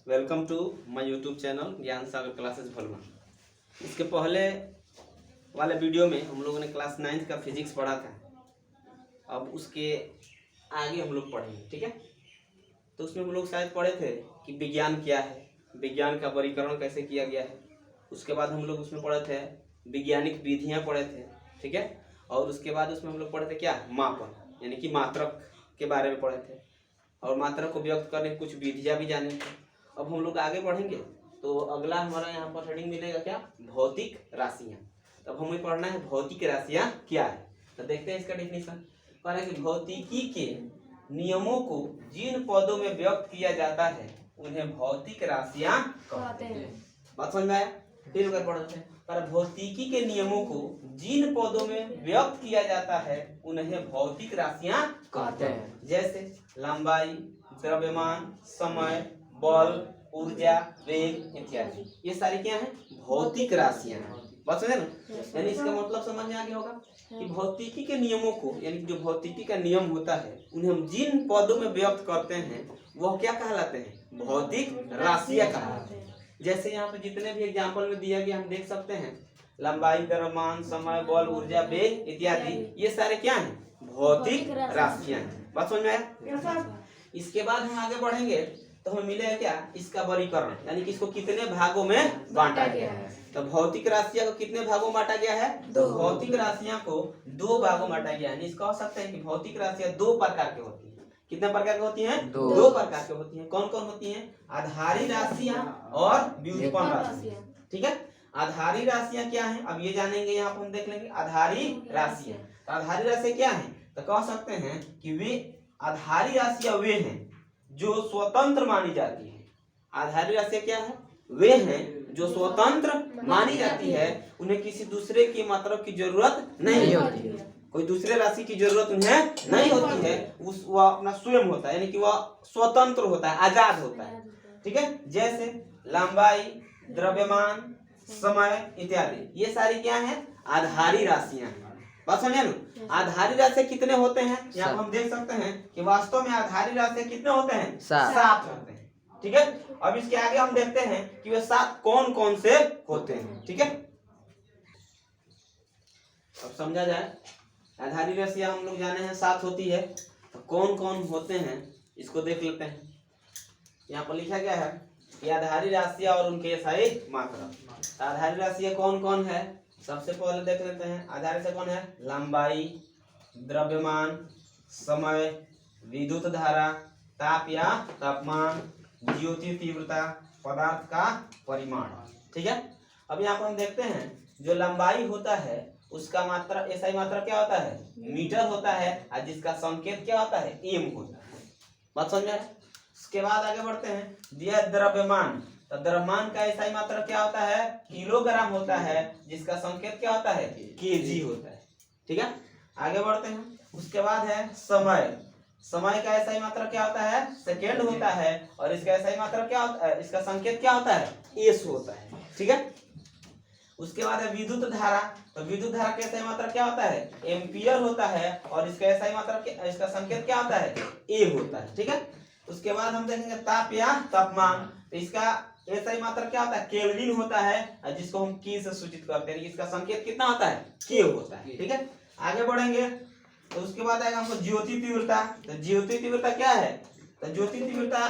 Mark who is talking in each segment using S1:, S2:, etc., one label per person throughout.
S1: Welcome to my YouTube channel Gyan Sagar classes भलवा। इसके पहले वाले वीडियो में हम लोगों ने क्लास 9th का फिजिक्स पढ़ा था। अब उसके आगे हम लोग पढ़ेंगे, ठीक है। तो उसमें हम लोग शायद पढ़े थे कि विज्ञान क्या है, विज्ञान का वर्गीकरण कैसे किया गया है। उसके बाद हम लोग उसमें पढ़े थे वैज्ञानिक विधियाँ पढ़े थे, ठीक है। और उसके बाद उसमें हम लोग पढ़े थे क्या, मापन, यानी कि मात्रक के बारे में पढ़े थे और मात्रक को व्यक्त करने की कुछ विधियाँ भी जाने थे। अब हम लोग आगे बढ़ेंगे तो अगला हमारा यहाँ पर हेडिंग मिलेगा क्या, भौतिक राशियाँ। तब हमें पढ़ना है भौतिक राशियाँ क्या है। तो देखते हैं इसका डेफिनेशन। कह रहा है कि भौतिकी के नियमों को जिन पदों में व्यक्त किया जाता है उन्हें भौतिक राशियाँ कहते हैं। बात समझ में आया? फिर अगर पढ़ते हैं, पर भौतिकी के नियमों को जिन पदों में व्यक्त किया जाता है उन्हें भौतिक राशियाँ कहते हैं। जैसे लंबाई, द्रव्यमान, समय, बल, ऊर्जा, वेग इत्यादि, ये सारी क्या है, भौतिक राशियां हैं। बात समझे ना? यानी इसका मतलब समझ में आ गया होगा कि भौतिकी के नियमों को, यानी जो भौतिकी का नियम होता है उन्हें हम जिन पदों में व्यक्त करते हैं वह क्या कहलाते हैं, भौतिक राशियां कहलाते हैं। जैसे यहाँ पे जितने भी एग्जाम्पल में दिया गया हम देख सकते हैं, लंबाई, द्रव्यमान, समय, बल, ऊर्जा, वेग इत्यादि, ये सारे क्या हैं, भौतिक राशियां हैं। बात समझ में आया? इसके बाद हम आगे बढ़ेंगे तो हमें मिलेगा क्या, इसका वर्गीकरण, यानी कि इसको कितने भागों में बांटा गया है। तो भौतिक राशियां को कितने भागों में बांटा गया है, तो भौतिक राशियां को दो भागों में बांटा गया है। इसका कह सकते हैं कि भौतिक राशियां दो प्रकार की होती है। कितने प्रकार की होती हैं, दो प्रकार की होती हैं। कौन कौन होती हैं, आधारी राशियां और व्युत्पन्न राशियां, ठीक है। आधारी राशियां क्या है, अब ये जानेंगे, यहाँ पर हम देख लेंगे आधारी राशियां। तो आधारी राशियां क्या है, तो कह सकते हैं कि वे आधारी राशियां वे हैं जो स्वतंत्र मानी जाती है। आधारी राशियां क्या है, वे हैं जो स्वतंत्र मानी जाती है, उन्हें किसी दूसरे की मात्रक की जरूरत नहीं होती है, कोई दूसरे राशि की जरूरत उन्हें नहीं होती है। वह अपना स्वयं होता है, यानी कि वह स्वतंत्र होता है, आजाद होता है, ठीक है। जैसे लंबाई, द्रव्यमान, समय इत्यादि, ये सारी क्या है, आधारी राशियां हैं। बात समझे ना? आधारी राशि कितने होते हैं, यहाँ हम देख सकते हैं कि वास्तव में आधारी राशि कितने होते हैं, 7 होते हैं, ठीक है। अब इसके आगे हम देखते हैं कि वे 7 कौन कौन से होते हैं, ठीक है। अब समझा जाए, आधारी राशि हम लोग जाने हैं 7 होती है, तो कौन कौन होते हैं इसको देख लेते हैं। यहाँ पर लिखा गया है कि आधारी राशियां और उनके सही मात्रक। आधारी राशियां कौन कौन है, सबसे पहले देख लेते हैं। आधार से कौन है, लंबाई, द्रव्यमान, समय, विद्युत धारा, ताप या तापमान, ज्योति तीव्रता, पदार्थ का परिमाण, ठीक है। अब यहाँ पर हम देखते हैं जो लंबाई होता है उसका मात्रा, ऐसा ही मात्रा क्या होता है, मीटर होता है, और जिसका संकेत क्या होता है, एम होता है। बात समझ में? उसके बाद आगे बढ़ते हैं, दिया द्रव्यमान, तो द्रव्यमान का ऐसा ही मात्रा क्या होता है, किलोग्राम होता है, जिसका संकेत क्या होता है, केजी होता है, ठीक है। आगे बढ़ते हैं, उसके बाद है समय, समय का ऐसा ही मात्रा क्या होता है, सेकेंड होता है, और इसका ऐसा ही मात्रा क्या होता है, इसका संकेत क्या होता है, एस होता है, ठीक है। उसके बाद है विद्युत धारा, तो विद्युत धारा का ऐसा ही मात्रा क्या होता है, एम्पियर होता है, और इसका ऐसा ही मात्रा, इसका संकेत क्या होता है, ए होता है, ठीक है। उसके बाद हम देखेंगे ताप या तापमान, तो इसका ऐसा ही मात्रा क्या होता है, केल्विन होता है, जिसको हम की से सूचित करते हैं, इसका संकेत कितना होता है, के होता है, ठीक है। आगे बढ़ेंगे तो उसके बाद आएगा हमको ज्योति तीव्रता, तो ज्योति तीव्रता क्या है, तो ज्योति तीव्रता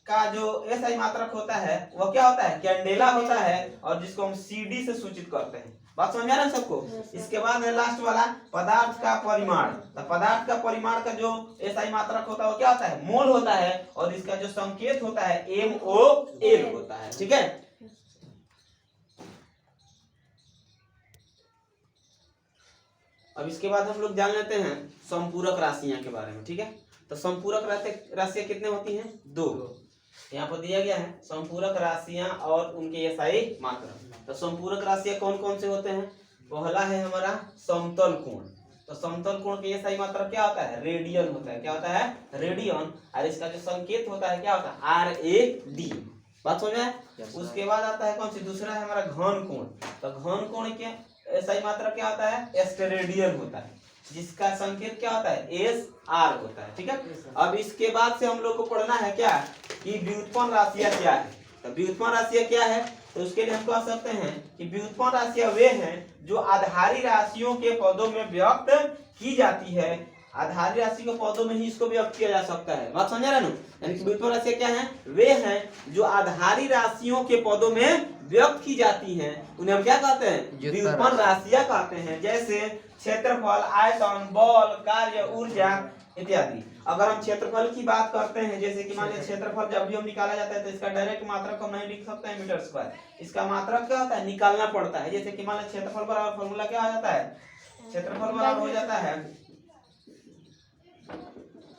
S1: का जो ऐसा ही मात्रक होता है वह क्या होता है, कैंडेला होता है, और जिसको हम सीडी से सूचित करते हैं। बात समझ आ रहा है सबको? इसके बाद है लास्ट वाला पदार्थ का परिमाण, तो पदार्थ का परिमाण का जो ऐसा ही मात्रक होता है वो क्या होता है, मोल होता है, और इसका जो संकेत होता है MOL होता है, ठीक है। अब इसके बाद हम लोग जान लेते हैं संपूरक राशियां के बारे में, ठीक है। तो संपूरक राशियां कितने होती हैं, 2। यहाँ पर दिया गया है संपूरक राशियां और उनके एसआई मात्रक। तो संपूरक राशियां कौन कौन से होते हैं, पहला है हमारा समतल कोण, तो समतल कोण के एसआई मात्रक क्या होता है, रेडियन होता है, क्या होता है, रेडियन, और इसका जो संकेत होता है क्या होता है, RAD। बात समझ में? उसके बाद आता है कौन सी, दूसरा है हमारा घन कोण, तो घन कोण के ऐसा ही मात्रा क्या होता है, एस्टेरेडियन होता है, जिसका संकेत क्या होता है, SR होता है, ठीक है। अब इसके बाद से हम लोग को पढ़ना है क्या, कि व्युत्पन्न राशियां क्या है। तो व्युत्पन्न राशियां क्या है, तो उसके लिए हम कह सकते हैं कि व्युत्पन्न राशियां वे हैं जो आधारी राशियों के पदों में व्यक्त की जाती है। आधारी राशि के पदों में ही इसको व्यक्त किया जा सकता है। बात समझ रहे ना? यानी कि व्युत्पन्न राशियां क्या हैं, वे हैं जो आधारी राशियों के पदों में व्यक्त की जाती हैं, उन्हें हम क्या कहते हैं, व्युत्पन्न राशियां कहते हैं। जैसे क्षेत्रफल, आयतन, बल, कार्य, ऊर्जा इत्यादि। अगर हम क्षेत्रफल की बात करते हैं, जैसे कि मान लीजिए क्षेत्रफल जब भी हम निकाला जाता है तो इसका डायरेक्ट मात्रक हम नहीं लिख सकते हैं मीटर स्क्वायर, इसका मात्रक क्या होता है, निकालना पड़ता है। जैसे कि मान लीजिए क्षेत्रफल बराबर फॉर्मूला क्या हो जाता है, क्षेत्रफल बराबर हो जाता है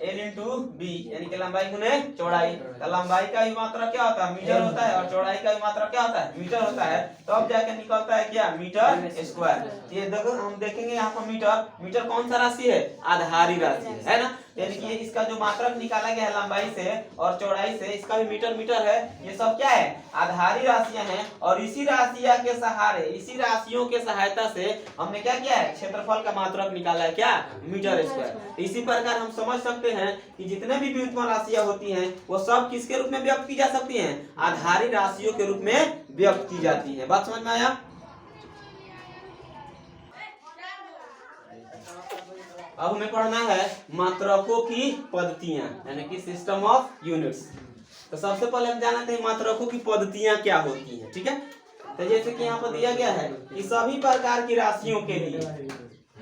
S1: L इंटू बी, यानी कि लंबाई गुने चौड़ाई। तो लंबाई का ही मात्रक क्या होता है, मीटर होता है, और चौड़ाई का ही मात्रक क्या होता है, मीटर होता है। तो अब जाके निकलता है क्या, मीटर स्क्वायर। ये देखो हम देखेंगे यहाँ पर मीटर, मीटर कौन सा राशि है, आधारी राशि है ना। यानी कि इसका जो मात्रक निकाला गया है लंबाई से और चौड़ाई से, इसका भी मीटर मीटर है। ये सब क्या है, आधारी राशियां हैं। और इसी राशियां के सहारे, इसी राशियों के सहायता से हमने क्या किया है, क्षेत्रफल का मात्रक निकाला है, क्या, मीटर स्क्वायर। इसी प्रकार हम समझ सकते हैं कि जितने भी व्युत्पन्न राशियां होती हैं वो सब किसके रूप में व्यक्त की जा सकती हैं, आधारी राशियों के रूप में व्यक्त की जाती है। बात समझ में आया? अब हमें पढ़ना है मात्रकों की पद्धतियां, यानी कि सिस्टम ऑफ यूनिट्स। तो सबसे पहले हम जानते हैं मात्रकों की पद्धतियां क्या होती हैं, ठीक है। तो जैसे कि यहाँ पर दिया गया है कि सभी प्रकार की राशियों के लिए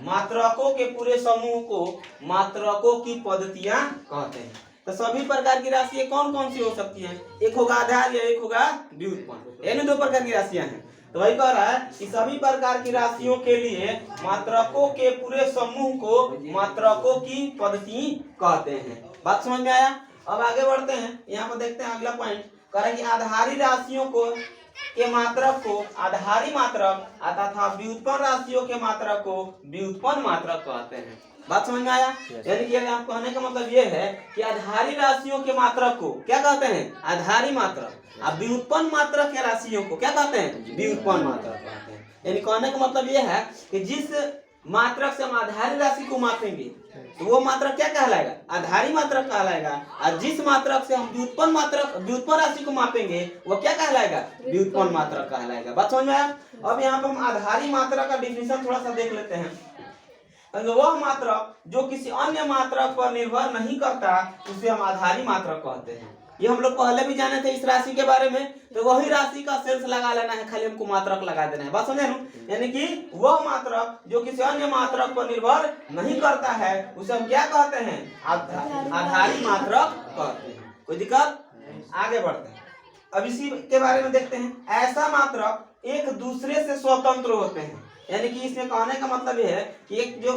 S1: मात्रकों के पूरे समूह को मात्रकों की पद्धतियां कहते हैं। तो सभी प्रकार की राशियां कौन कौन सी हो सकती हैं, एक होगा आधार या एक होगा व्युत्पन्न, यानी दो प्रकार की राशियां हैं। तो वही कह रहा है कि सभी प्रकार की राशियों के लिए मात्रकों के पूरे समूह को मात्रकों की पद्धति कहते हैं। बात समझ में आया? अब आगे बढ़ते हैं, यहाँ पर देखते हैं अगला पॉइंट कह रहा है कि आधारी राशियों को के मात्रक को आधारी मात्रक तथा व्युत्पन्न राशियों के मात्रक को व्युत्पन्न मात्रक कहते हैं। बात समझ में आया? यानी कि आप कहने का मतलब ये है कि आधारी राशियों के मात्रक को क्या कहते हैं, आधारी मात्रक, अब व्युत्पन्न मात्रक के राशियों को क्या कहते हैं, व्युत्पन्न मात्रक कहते हैं। यानी कहने का मतलब ये है कि जिस मात्रक से हम आधारी राशि को मापेंगे तो वो मात्रक क्या कहलाएगा, आधारी मात्रक कहलाएगा। और जिस मात्रक से हम व्युत्पन्न राशि को मापेंगे वो क्या कहलाएगा, व्युत्पन्न मात्रक कहलाएगा। बात समझ में आया? अब यहाँ पर हम आधारी मात्रक का डिफिनेशन थोड़ा सा देख लेते हैं। वह मात्रक जो किसी अन्य मात्रक पर निर्भर नहीं करता उसे हम आधारी मात्रक कहते हैं। ये हम लोग पहले भी जाने थे इस राशि के बारे में, तो वही राशि का सेंस लगा लेना है, खाली हमको मात्रक लगा देना है। बात समझे ना? यानी कि वह मात्रक जो किसी अन्य मात्रक पर निर्भर नहीं करता है उसे हम क्या कहते हैं, आधारी मात्रक कहते हैं। कोई दिक्कत? आगे बढ़ते हैं, अब इसी के बारे में देखते हैं। ऐसा मात्रक एक दूसरे से स्वतंत्र होते हैं, यानी कि इसमें कहने का मतलब ये है कि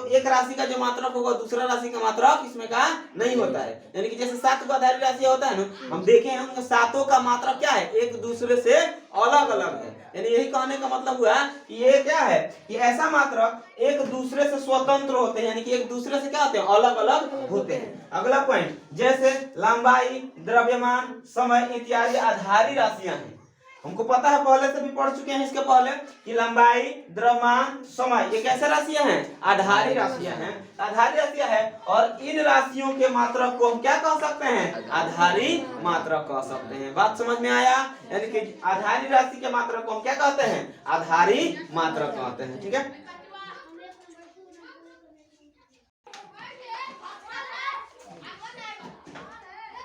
S1: एक राशि का जो मात्रक होगा दूसरा राशि का मात्रक इसमें का नहीं होता है। यानी कि जैसे 7 को आधारी राशि होता है ना, हम देखे हैं उनके सातों का मात्रक क्या है, एक दूसरे से अलग अलग है। यानी यही कहने का मतलब हुआ कि ये क्या है कि ऐसा मात्रक एक दूसरे से स्वतंत्र होते हैं, यानी कि एक दूसरे से क्या होते हैं, अलग अलग होते हैं। अगला पॉइंट, जैसे लंबाई, द्रव्यमान, समय इत्यादि आधारी राशियां हैं। हमको पता है, पहले से भी पढ़ चुके हैं इसके पहले कि लंबाई, द्रव्यमान, समय ये कैसे राशियां हैं, आधारी राशियां हैं। आधारी राशियां हैं और इन राशियों के मात्रक को हम क्या कह सकते हैं, आधारी मात्रक कह सकते हैं। बात समझ में आया? यानी कि आधारी राशि के मात्रक को हम क्या कहते हैं, आधारी मात्रक कहते हैं। ठीक है,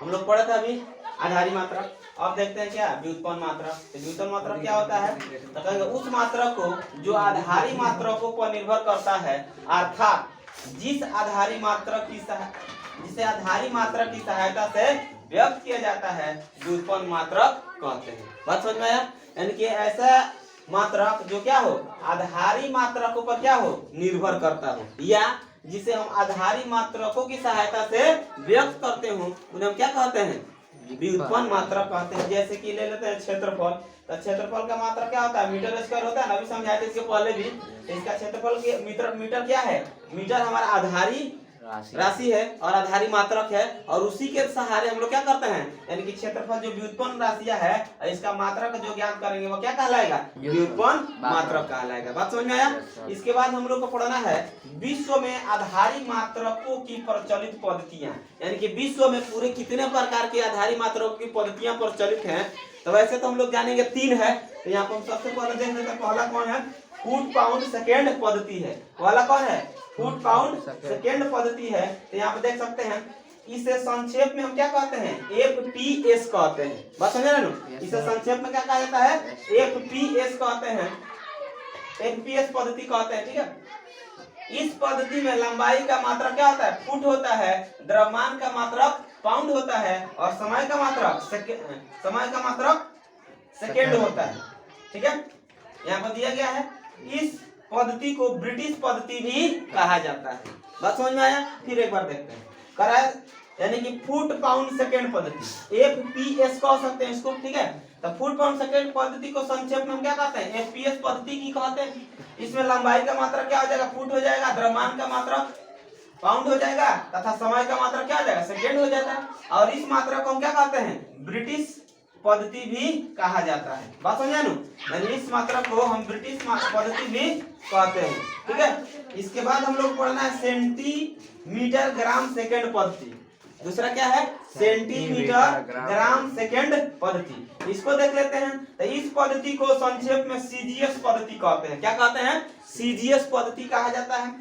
S1: हम लोग पढ़े थे अभी आधारी मात्रक। अब देखते हैं क्या व्युत्पन्न मात्रक। तो व्युत्पन्न मात्रक क्या होता है, तो कहेंगे उस मात्रक को जो आधारी मात्रकों पर निर्भर करता है, अर्थात जिसे आधारी मात्रक की सहायता से व्यक्त किया जाता है व्युत्पन्न मात्रक कहते हैं। बात समझ में आया? यानी कि ऐसा मात्रक जो क्या हो, आधारी मात्रकों पर क्या हो, निर्भर करता हो, या जिसे हम आधारी मात्रकों की सहायता से व्यक्त करते हो उन्हें हम क्या कहते हैं, व्युत्पन्न मात्रक कहते हैं। जैसे कि ले लेते हैं क्षेत्रफल। तो क्षेत्रफल का मात्रक क्या होता है, मीटर स्क्वायर होता है ना, अभी समझाए थे इसके पहले भी। इसका क्षेत्रफल के मीटर क्या है, मीटर हमारा आधारी राशि है और आधारी मात्रक है, और उसी के सहारे हम लोग क्या करते हैं, यानी कि क्षेत्रफल जो व्युत्पन्न राशियां है इसका मात्रक जो ज्ञात करेंगे वो क्या कहलाएगा, व्युत्पन्न मात्रक कहलाएगा। बात समझ में आया। इसके बाद हम लोग को पढ़ना है विश्व में आधारी मात्रकों की प्रचलित पद्धतियां, यानी कि विश्व में पूरे कितने प्रकार के आधारी मात्रकों की पद्धतियां प्रचलित हैं। तो वैसे तो हम लोग जानेंगे 3 है, तो यहाँ पर हम सबसे पहले देख लेते हैं। पहला कौन है, फुट पाउंड सेकेंड पद्धति है। पहला कौन है, फुट पाउंड सेकेंड पद्धति है। तो यहाँ पे देख सकते हैं, इसे संक्षेप में हम क्या कहते हैं, FPS कहते हैं। बात समझे ना, इसे संक्षेप में क्या कहा जाता है, FPS कहते हैं, FPS पद्धति कहते हैं। ठीक है। इस पद्धति में लंबाई का मात्रक क्या होता है, फुट होता है, द्रव्यमान का मात्रक पाउंड होता है, और समय का मात्रक सेकेंड होता है। ठीक है। यहाँ पर दिया गया है। इस पद्धति को ब्रिटिश पद्धति भी कहा जाता है। बात समझ में आया। फिर एक बार देखते हैं, कराए यानी कि फुट पाउंड सेकेंड पद्धति, FPS कह सकते हैं इसको। ठीक है। तो फुट पाउंड सेकेंड पद्धति को संक्षेप में हम क्या कहते हैं, FPS पद्धति की कहते हैं। इसमें लंबाई का मात्रक क्या हो जाएगा, फुट हो जाएगा, द्रव्यमान का मात्रक पाउंड हो जाएगा, तथा समय का मात्रक क्या हो जाएगा, सेकेंड हो जाता है। और इस मात्रक को हम क्या कहते हैं, ब्रिटिश पद्धति भी कहा जाता है। बात समझा नु, इस मात्रक को हम ब्रिटिश पद्धति भी कहते हैं। ठीक है। इसके बाद हम लोग पढ़ना है सेंटीमीटर ग्राम सेकेंड पद्धति। दूसरा क्या है, सेंटीमीटर ग्राम सेकेंड पद्धति। इसको देख लेते हैं। तो इस पद्धति को संक्षेप में CGS पद्धति कहते हैं। क्या कहते हैं, CGS पद्धति कहा जाता है।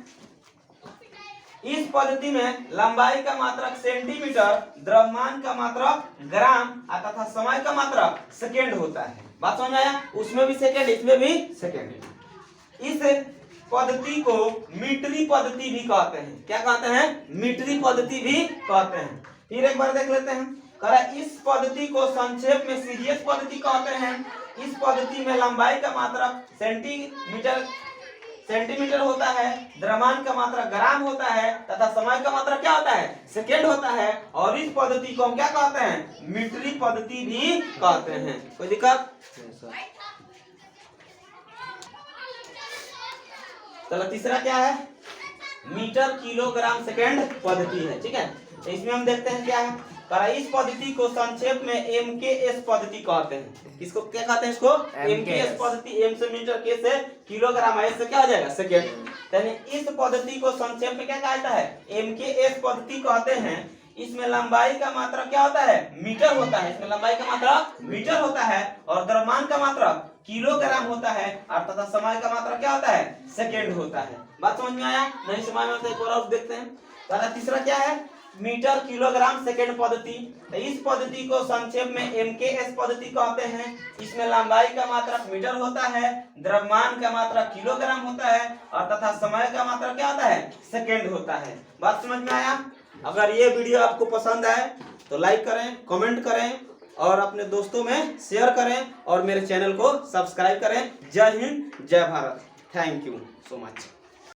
S1: इस पद्धति में लंबाई का मात्रक सेंटीमीटर, द्रव्यमान का मात्रक ग्राम तथा समय का मात्रक सेकेंड होता है। बात समझ आया। उसमें भी सेकेंड, इसमें भी सेकेंड। इस पद्धति को मीटरी पद्धति भी कहते हैं। क्या कहते हैं, मीटरी पद्धति भी कहते हैं। फिर एक बार देख लेते हैं। इस पद्धति को संक्षेप में CGS पद्धति कहते हैं। इस पद्धति में लंबाई का मात्रक सेंटीमीटर होता है, द्रव्यमान का मात्रा ग्राम होता है, तथा समय का मात्रा क्या होता है, सेकेंड होता है। और इस पद्धति को हम क्या कहते हैं, मीटरी पद्धति भी कहते हैं। कोई दिक्कत। चलो तीसरा क्या है, मीटर किलोग्राम सेकेंड पद्धति है। ठीक है। तो इसमें हम देखते हैं क्या है। इस पद्धति को संक्षेप में MKS पद्धति कहते हैं। किसको क्या कहते हैं, इसको MKS पद्धति। M से मीटर, K से किलोग्राम, S से क्या हो जाएगा, सेकेंड। यानी इस पद्धति को संक्षेप में क्या कहता है, MKS पद्धति कहते हैं। इसमें लंबाई का मात्रा क्या होता है, मीटर होता है। इसमें लंबाई का मात्रा मीटर होता है, और द्रव्यमान का मात्रा किलोग्राम होता है, और तथा समय का मात्रा क्या होता है, सेकेंड होता है। बात समझ में आया। नहीं समझ में आता एक और देखते हैं। तीसरा क्या है, मीटर किलोग्राम सेकेंड पद्धति। तो इस पद्धति को संक्षेप में MKS पद्धति कहते हैं। इसमें लंबाई का मात्रक मीटर होता है, द्रव्यमान का मात्रक किलोग्राम होता है, और तथा समय का मात्रक क्या होता है, सेकेंड होता है। बात समझ में आया। अगर ये वीडियो आपको पसंद आए तो लाइक करें, कमेंट करें, और अपने दोस्तों में शेयर करें, और मेरे चैनल को सब्सक्राइब करें। जय हिंद, जय Bharat. Thank you so much.